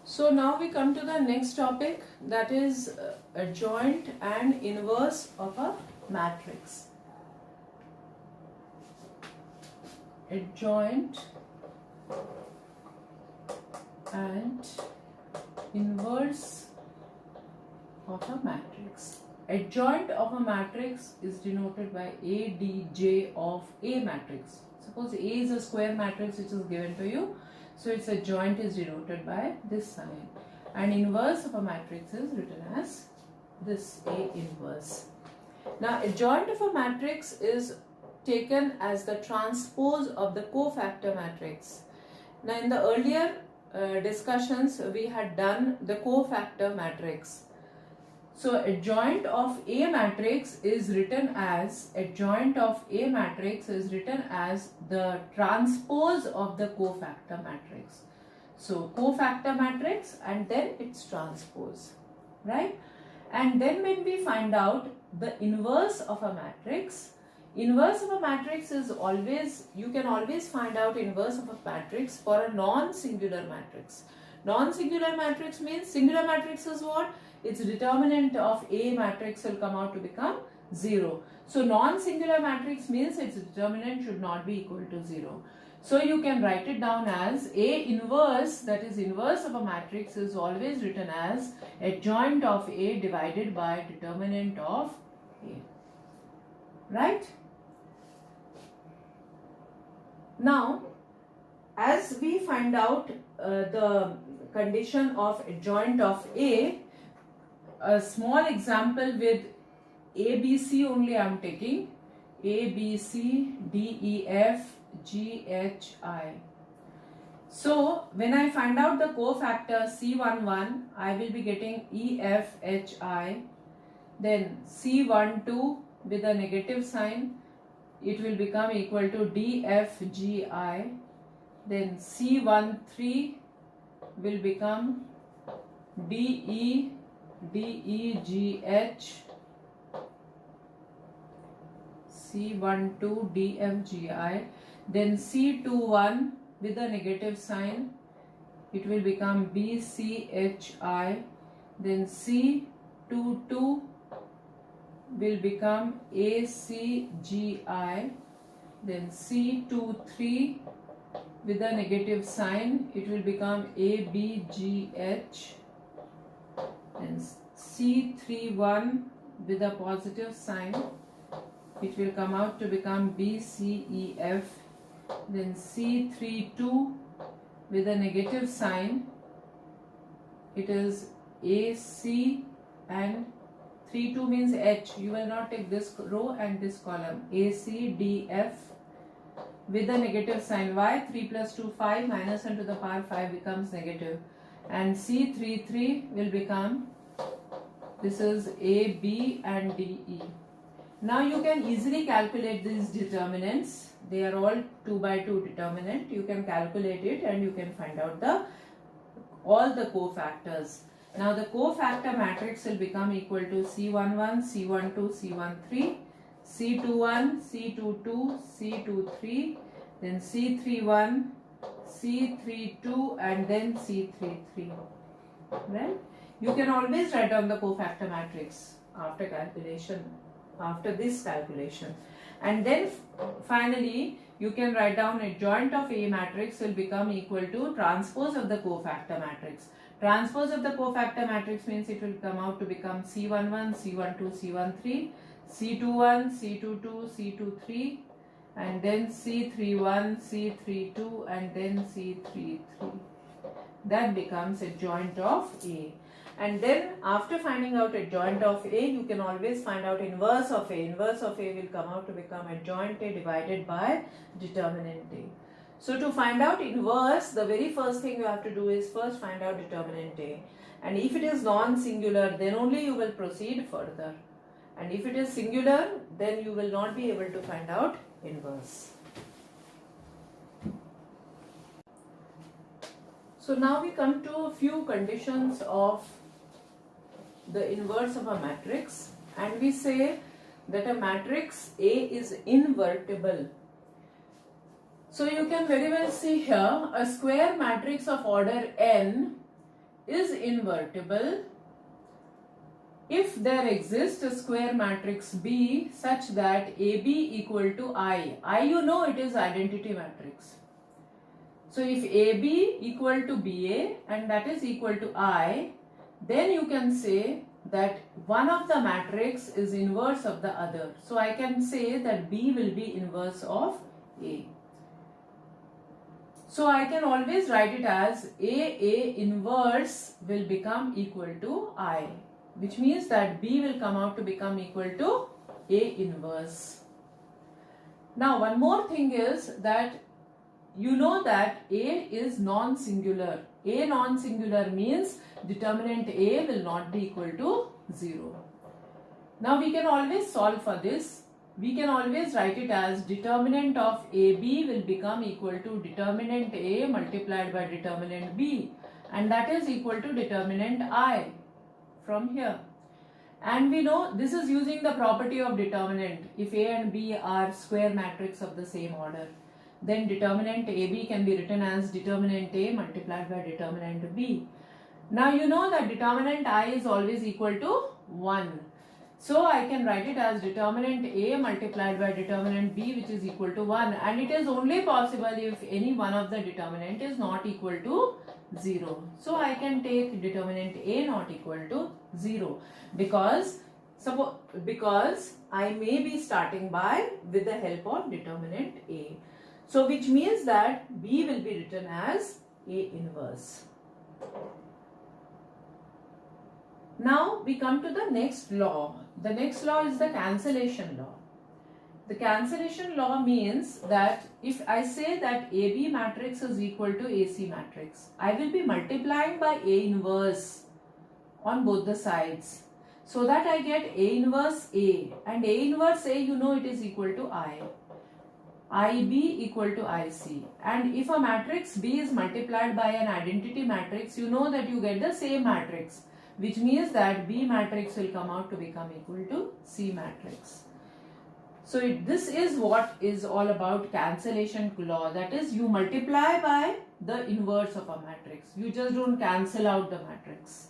So now we come to the next topic, that is adjoint and inverse of a matrix. Adjoint and inverse of a matrix. Adjoint of a matrix is denoted by ADJ of A matrix. Suppose A is a square matrix which is given to you, so its adjoint is denoted by this sign, and inverse of a matrix is written as this A inverse. Now adjoint of a matrix is taken as the transpose of the cofactor matrix. Now in the earlier discussions we had done the cofactor matrix. So adjoint of A matrix is written as the transpose of the cofactor matrix. So cofactor matrix and then its transpose, right? And then when we find out the inverse of a matrix, inverse of a matrix is always, you can always find out inverse of a matrix for a non-singular matrix. Non-singular matrix means, singular matrix is what? Its determinant of A matrix will come out to become 0. So non-singular matrix means its determinant should not be equal to 0. So you can write it down as A inverse, that is inverse of a matrix, is always written as adjoint of A divided by determinant of A. Right? Now, as we find out the condition of adjoint of A small example with ABC only I am taking. A, B, C, D, E, F, G, H, I. So, when I find out the cofactor C11, I will be getting E, F, H, I. Then C12 with a negative sign, it will become equal to D, F, G, I. Then C13 will become D, E, G, H, C12, D, F, G, I. Then C21 with a negative sign, it will become B, C, H, I. Then C22 will become A, C, G, I. Then C23 with a negative sign, it will become A, B, G, H. And C31 with a positive sign, it will come out to become B, C, E, F. Then C32 with a negative sign, it is A, C, and 32 means H. You will not take this row and this column. A, C, D, F with a negative sign. Why? 3 plus 2, 5, minus 1 to the power 5 becomes negative. And C33 will become, this is A, B and D, E. Now you can easily calculate these determinants. They are all 2 by 2 determinant. You can calculate it and you can find out all the cofactors. Now the cofactor matrix will become equal to C11, C12, C13, C21, C22, C23, then C31, C32 and then C33. Right? You can always write down the cofactor matrix after calculation, after this calculation. And then finally you can write down adjoint of A matrix will become equal to transpose of the cofactor matrix. Transpose of the cofactor matrix means it will come out to become C11, C12, C13, C21, C22, C23, and then C31, C32 and then C33. That becomes adjoint of A. And then after finding out adjoint of A, you can always find out inverse of A. Inverse of A will come out to become adjoint A divided by determinant A. So to find out inverse, the very first thing you have to do is first find out determinant A. And if it is non-singular, then only you will proceed further. And if it is singular, then you will not be able to find out inverse. So now we come to a few conditions of the inverse of a matrix, and we say that a matrix A is invertible. So you can very well see here a square matrix of order n is invertible if there exists a square matrix B such that AB equal to I. I, you know, it is identity matrix. So if AB equal to BA and that is equal to I, then you can say that one of the matrix is inverse of the other. So I can say that B will be inverse of A. So I can always write it as A inverse will become equal to I, which means that B will come out to become equal to A inverse. Now one more thing is that you know that A is non-singular. A non-singular means determinant A will not be equal to 0. Now we can always solve for this. We can always write it as determinant of AB will become equal to determinant A multiplied by determinant B, and that is equal to determinant I from here. And we know this is using the property of determinant. If A and B are square matrix of the same order, then determinant AB can be written as determinant A multiplied by determinant B. Now you know that determinant I is always equal to 1. So I can write it as determinant A multiplied by determinant B, which is equal to 1, and it is only possible if any one of the determinant is not equal to 0. So I can take determinant A not equal to 0 because I may be starting with the help of determinant A. So which means that B will be written as A inverse. Now we come to the next law. The next law is the cancellation law. The cancellation law means that if I say that AB matrix is equal to AC matrix, I will be multiplying by A inverse on both the sides, so that I get A inverse A, and A inverse A, you know, it is equal to I. IB equal to IC, and if a matrix B is multiplied by an identity matrix, you know that you get the same matrix, which means that B matrix will come out to become equal to C matrix. So this is what is all about cancellation law, that is you multiply by the inverse of a matrix, you just don't cancel out the matrix.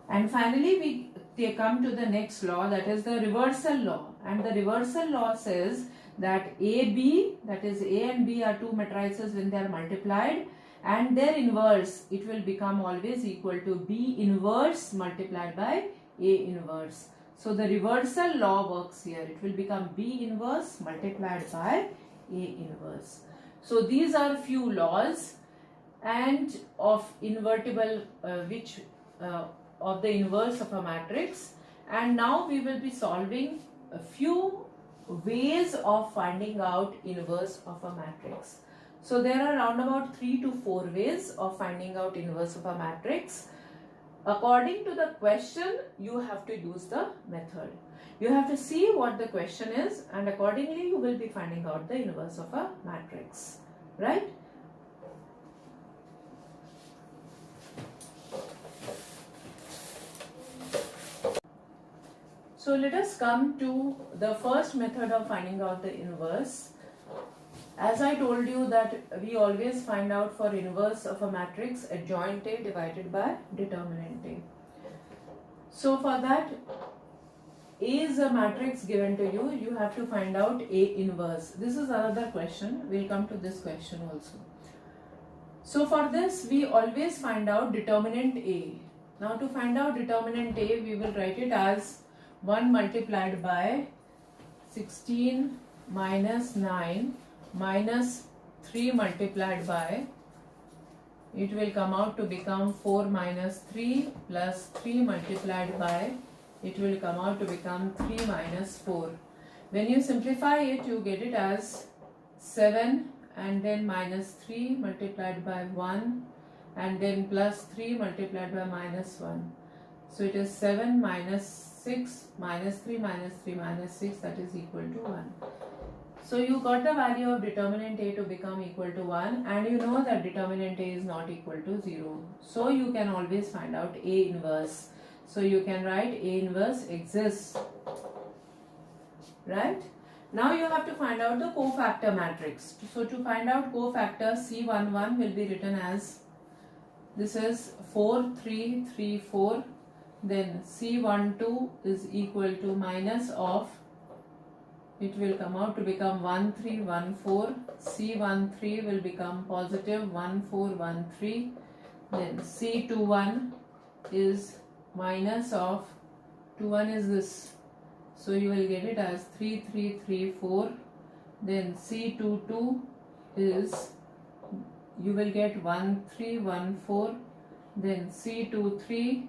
And finally we come to the next law, that is the reversal law, and the reversal law says that AB, that is A and B are two matrices when they are multiplied, and their inverse, it will become always equal to B inverse multiplied by A inverse. So the reversal law works here. It will become B inverse multiplied by A inverse. So these are few laws and of invertible of the inverse of a matrix. And now we will be solving a few ways of finding out inverse of a matrix. So there are around about 3 to 4 ways of finding out inverse of a matrix. According to the question, you have to use the method. You have to see what the question is, and accordingly you will be finding out the inverse of a matrix, right? So let us come to the first method of finding out the inverse. As I told you that we always find out for inverse of a matrix adjoint A divided by determinant A. So for that, A is a matrix given to you, you have to find out A inverse. This is another question, we'll come to this question also. So for this, we always find out determinant A. Now to find out determinant A, we will write it as 1 multiplied by 16 minus 9 minus 3 multiplied by, it will come out to become 4 minus 3 plus 3 multiplied by, it will come out to become 3 minus 4. When you simplify it, you get it as 7 and then minus 3 multiplied by 1 and then plus 3 multiplied by minus 1. So it is 7 minus 6 minus 3 minus 3 minus 6, that is equal to 1. So you got the value of determinant A to become equal to 1, and you know that determinant A is not equal to 0. So you can always find out A inverse. So you can write A inverse exists, right? Now you have to find out the cofactor matrix. So to find out cofactor, C11 will be written as this is 4 3 3 4, then C12 is equal to minus of, it will come out to become 1 3 1 4, C13 will become positive 1 4 1 3, then C21 is minus of, 21 is this, so you will get it as 3 3 3 4, then C22 is, you will get 1 3 1 4, then C23,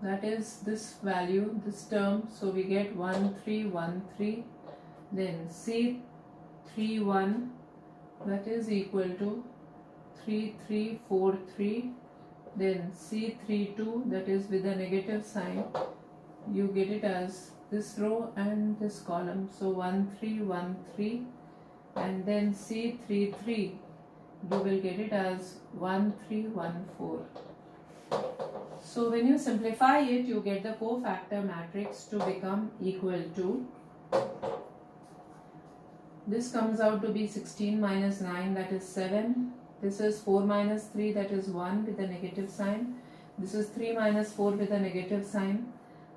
that is this value, this term, so we get 1 3 1 3, then C31, that is equal to 3 3 4 3, then C32, that is with a negative sign, you get it as this row and this column, so 1 3 1 3, and then C33, you will get it as 1 3 1 4. So when you simplify it, you get the cofactor matrix to become equal to, this comes out to be 16 minus 9, that is 7. This is 4 minus 3, that is 1 with a negative sign. This is 3 minus 4 with a negative sign.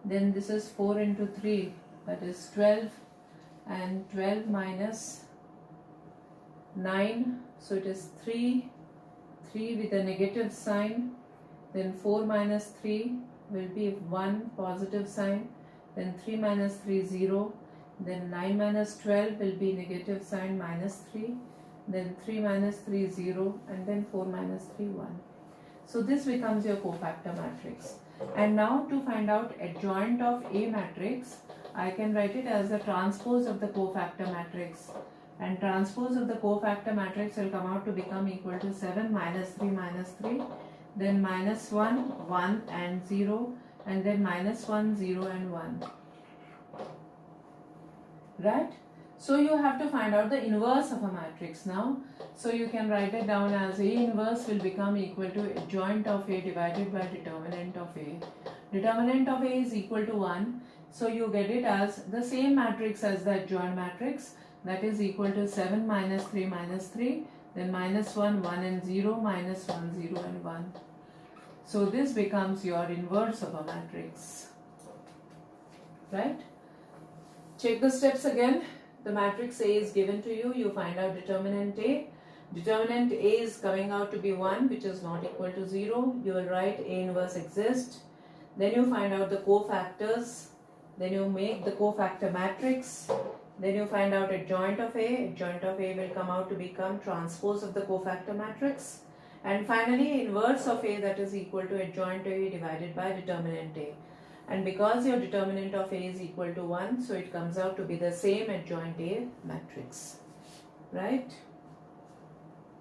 Then this is 4 into 3, that is 12. And 12 minus 9, so it is 3. 3 with a negative sign. Then 4 minus 3 will be 1 positive sign. Then 3 minus 3, 0. Then 9 minus 12 will be negative sign, minus 3. Then 3 minus 3, 0. And then 4 minus 3, 1. So this becomes your cofactor matrix. And now to find out adjoint of A matrix, I can write it as the transpose of the cofactor matrix. And transpose of the cofactor matrix will come out to become equal to 7 minus 3 minus 3. Then minus 1, 1 and 0. And then minus 1, 0 and 1. Right? So you have to find out the inverse of a matrix now. So you can write it down as A inverse will become equal to adjoint of A divided by determinant of A. Determinant of A is equal to 1. So you get it as the same matrix as the adjoint matrix, that is equal to 7 minus 3 minus 3. Then minus 1, 1 and 0, minus 1, 0 and 1. So this becomes your inverse of a matrix. Right? Check the steps again. The matrix A is given to you. You find out determinant A. Determinant A is coming out to be 1, which is not equal to 0. You will write A inverse exists. Then you find out the cofactors. Then you make the cofactor matrix. Then you find out adjoint of A. Adjoint of A will come out to become transpose of the cofactor matrix. And finally inverse of A, that is equal to adjoint A divided by determinant A. And because your determinant of A is equal to 1, so it comes out to be the same adjoint A matrix. Right?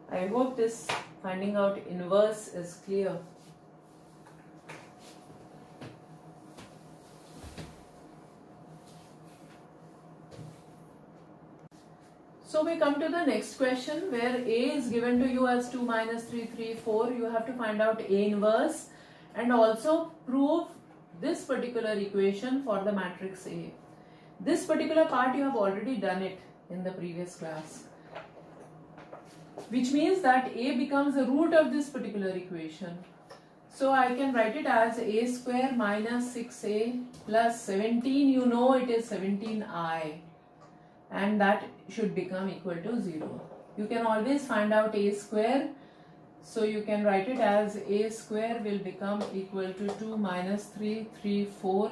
I hope this finding out inverse is clear. So we come to the next question where A is given to you as 2 minus 3, 3, 4. You have to find out A inverse and also prove this particular equation for the matrix A. This particular part you have already done it in the previous class, which means that A becomes the root of this particular equation. So I can write it as A square minus 6A plus 17, you know it is 17I, and that should become equal to 0. You can always find out A square. So you can write it as A square will become equal to 2 minus 3, 3, 4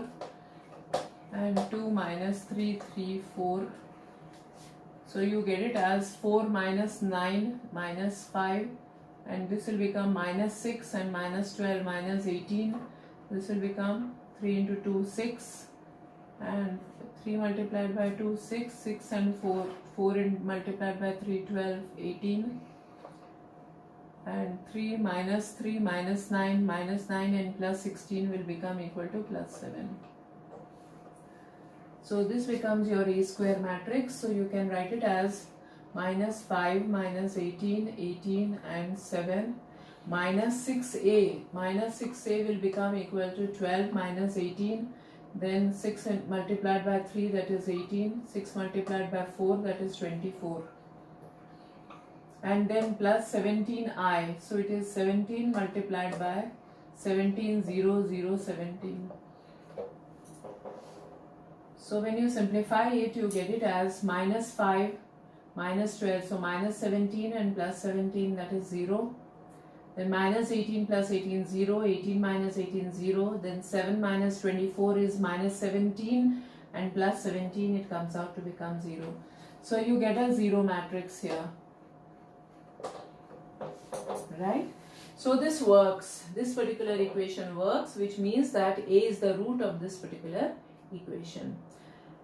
and 2 minus 3, 3, 4. So you get it as 4 minus 9 minus 5, and this will become minus 6 and minus 12 minus 18. This will become 3 into 2, 6, and 3 multiplied by 2, 6, 6 and 4. 4 multiplied by 3, 12, 18. And 3 minus 9 and plus 16 will become equal to plus 7. So this becomes your A square matrix. So you can write it as minus 5 minus 18, 18 and 7 minus 6A. Minus 6A will become equal to 12 minus 18. Then 6 multiplied by 3, that is 18. 6 multiplied by 4, that is 24. and then plus 17i. So it is 17 multiplied by 17, 0, 0, 17. So when you simplify it, you get it as minus 5, minus 12. So minus 17 and plus 17, that is 0. Then minus 18 plus 18, 0. 18 minus 18, 0. Then 7 minus 24 is minus 17 and plus 17, it comes out to become 0. So you get a 0 matrix here. Right? So this works. This particular equation works, which means that A is the root of this particular equation.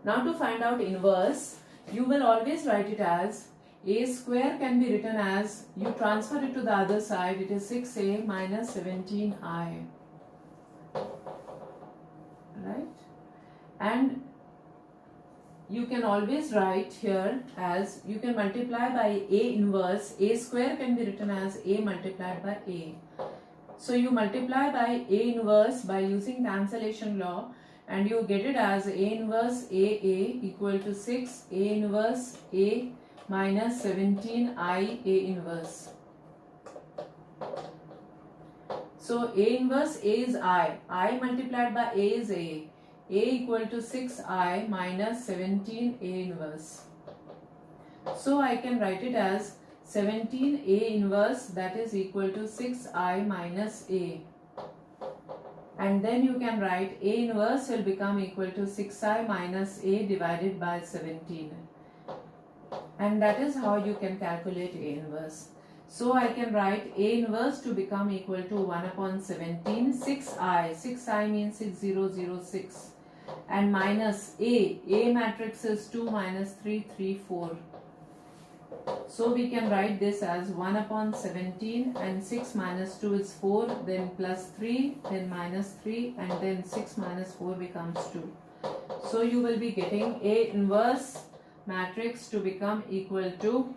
Now to find out inverse, you will always write it as A square can be written as, you transfer it to the other side, it is 6A minus 17I. Right? And you can always write here as, you can multiply by A inverse. A square can be written as A multiplied by A. So you multiply by A inverse by using cancellation law, and you get it as A inverse AA equal to 6 A inverse A minus 17 I A inverse. So A inverse A is I multiplied by A is A equal to 6I minus 17 A inverse. So I can write it as 17 A inverse, that is equal to 6I minus A. And then you can write A inverse will become equal to 6I minus A divided by 17. And that is how you can calculate A inverse. So I can write A inverse to become equal to 1 upon 17, 6I means 6006. And minus A matrix is 2 minus 3, 3, 4. So we can write this as 1 upon 17 and 6 minus 2 is 4, then plus 3, then minus 3, and then 6 minus 4 becomes 2. So you will be getting A inverse matrix to become equal to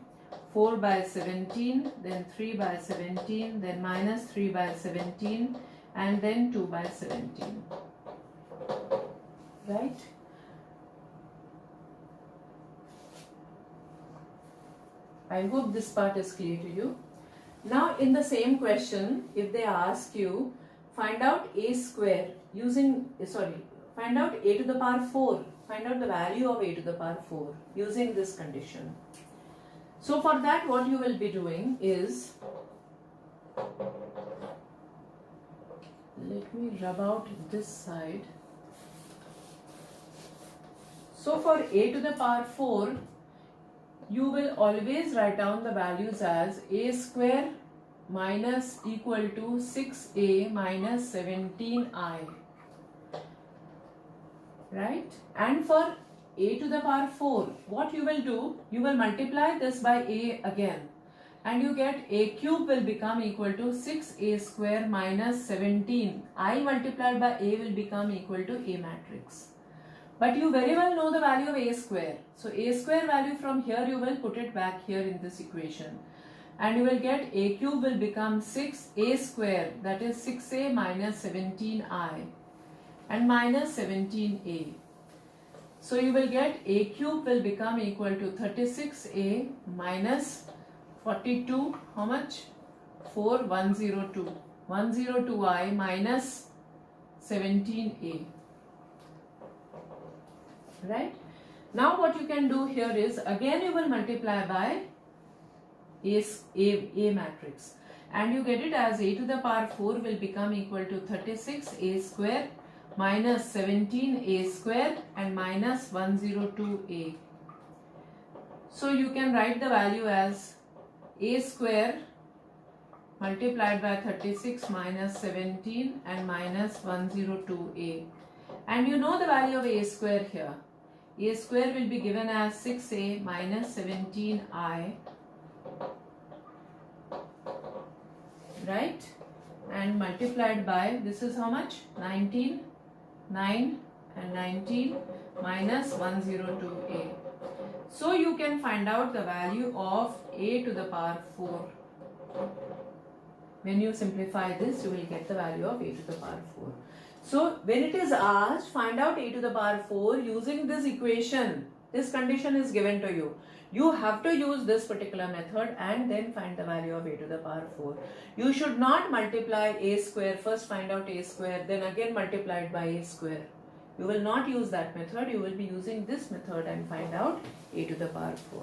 4 by 17, then 3 by 17, then minus 3 by 17, and then 2 by 17. Right? I hope this part is clear to you. Now in the same question, if they ask you, find out A square using, find out A to the power 4, find out the value of A to the power 4 using this condition. So for that, what you will be doing is, let me rub out this side. So for A to the power 4, you will always write down the values as A square minus equal to 6A minus 17I. Right? And for A to the power 4, what you will do, you will multiply this by A again. And you get A cube will become equal to 6A square minus 17. I multiplied by A will become equal to A matrix. But you very well know the value of A square. So A square value from here you will put it back here in this equation. And you will get A cube will become 6A square, that is 6A minus 17I and minus 17A. So you will get A cube will become equal to 36A minus 42, how much? 4, 102. 102I minus 17A. Right? Now what you can do here is, again you will multiply by A matrix. And you get it as A to the power 4 will become equal to 36A square minus 17A square and minus 102A. So you can write the value as A square multiplied by 36 minus 17 and minus 102A. And you know the value of A square here. A square will be given as 6A minus 17I, right? And multiplied by, this is how much? 19, 9 and 19 minus 102A. So you can find out the value of A to the power 4. When you simplify this, you will get the value of A to the power 4. So when it is asked, find out A to the power 4 using this equation, this condition is given to you. You have to use this particular method and then find the value of a to the power 4. You should not multiply a square, first find out a square, then again multiply it by a square. You will not use that method, you will be using this method and find out a to the power 4.